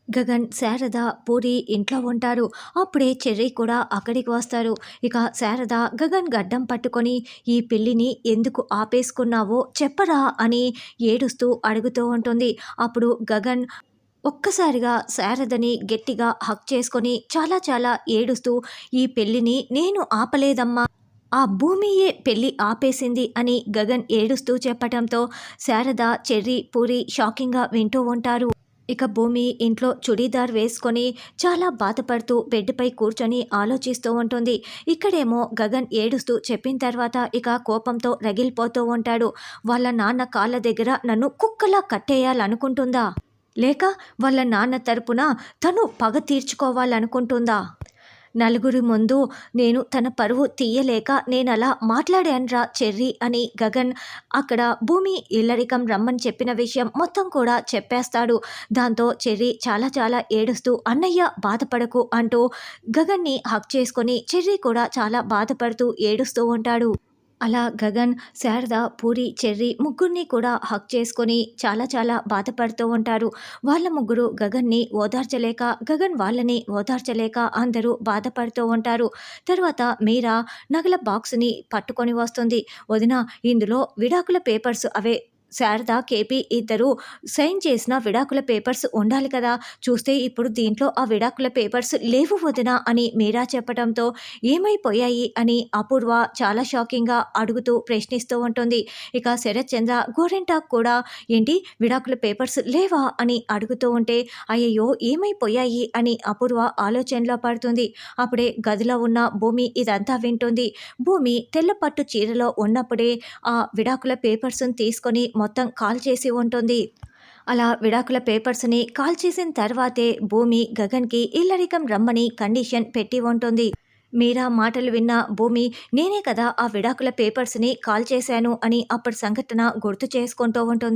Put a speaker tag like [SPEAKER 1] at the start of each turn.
[SPEAKER 1] గగన్, శారద, పూరి ఇంట్లో ఉంటారు. అప్పుడే చెర్రీ కూడా అక్కడికి వస్తారు. ఇక శారద గగన్ గడ్డం పట్టుకొని ఈ పెళ్ళిని ఎందుకు ఆపేసుకున్నావో చెప్పరా అని ఏడుస్తూ అడుగుతూ ఉంటుంది. అప్పుడు గగన్ ఒక్కసారిగా శారదని గట్టిగా హగ్ చేసుకొని చాలా చాలా ఏడుస్తూ ఈ పెళ్ళిని నేను ఆపలేదమ్మా, ఆ భూమియే పెళ్లి ఆపేసింది అని గగన్ ఏడుస్తూ చెప్పటంతో శారద, చెర్రీ, పూరి షాకింగ్గా వింటూ ఉంటారు. ఇక భూమి ఇంట్లో చుడీదార్ వేసుకొని చాలా బాధపడుతూ బెడ్పై కూర్చొని ఆలోచిస్తూ ఉంటుంది. ఇక్కడేమో గగన్ ఏడుస్తూ చెప్పిన తర్వాత ఇక కోపంతో రగిలిపోతూ ఉంటాడు. వాళ్ళ నాన్న కాళ్ళ దగ్గర నన్ను కుక్కలా కట్టేయాలనుకుంటుందా, లేక వాళ్ళ నాన్న తరపున తను పగ తీర్చుకోవాలనుకుంటుందా? నలుగురి ముందు నేను తన పరువు తీయలేక నేనలా మాట్లాడానురా చెర్రీ అని గగన్ అక్కడ భూమి ఇల్లరికం రమ్మని చెప్పిన విషయం మొత్తం కూడా చెప్పేస్తాడు. దాంతో చెర్రీ చాలా చాలా ఏడుస్తూ అన్నయ్య బాధపడకు అంటూ గగన్ని హక్ చేసుకొని చెర్రీ కూడా చాలా బాధపడుతూ ఏడుస్తూ ఉంటాడు. అలా గగన్, శారద, పూరి, చెర్రీ ముగ్గురిని కూడా హక్ చేసుకొని చాలా చాలా బాధపడుతూ ఉంటారు. వాళ్ళ ముగ్గురు గగన్ని ఓదార్చలేక, గగన్ వాళ్ళని ఓదార్చలేక అందరూ బాధపడుతూ ఉంటారు. తర్వాత మీరా నగల బాక్స్ని పట్టుకొని వస్తుంది. వదిన, ఇందులో విడాకుల పేపర్స్ అవే శారద, కేపీ ఇద్దరు సైన్ చేసిన విడాకుల పేపర్స్ ఉండాలి కదా, చూస్తే ఇప్పుడు దీంట్లో ఆ విడాకుల పేపర్స్ లేవు వదిన అని మీరా చెప్పడంతో ఏమైపోయాయి అని అపూర్వ చాలా షాకింగ్గా అడుగుతూ ప్రశ్నిస్తూ ఉంటుంది. ఇక శరత్ చంద్ర, గోరెంటాక్ కూడా ఏంటి విడాకుల పేపర్స్ లేవా అని అడుగుతూ ఉంటే అయ్యయ్యో ఏమైపోయాయి అని అపూర్వ ఆలోచనలో పడుతుంది. అప్పుడే గదిలో ఉన్న భూమి ఇదంతా వింటుంది. భూమి తెల్ల పట్టు చీరలో ఉన్నప్పుడే ఆ విడాకుల పేపర్స్ని తీసుకొని మొత్తం కాల్ చేసి ఉంటుంది. అలా విడాకుల పేపర్స్ని కాల్ చేసిన తర్వాతే భూమి గగన్కి ఇల్లరికం రమ్మని కండిషన్ పెట్టి ఉంటుంది. మీరా మాటలు విన్న భూమి నేనే కదా ఆ విడాకుల పేపర్స్ని కాల్ చేశాను అని అప్పటి సంఘటన గుర్తు చేసుకుంటూ ఉంటుంది.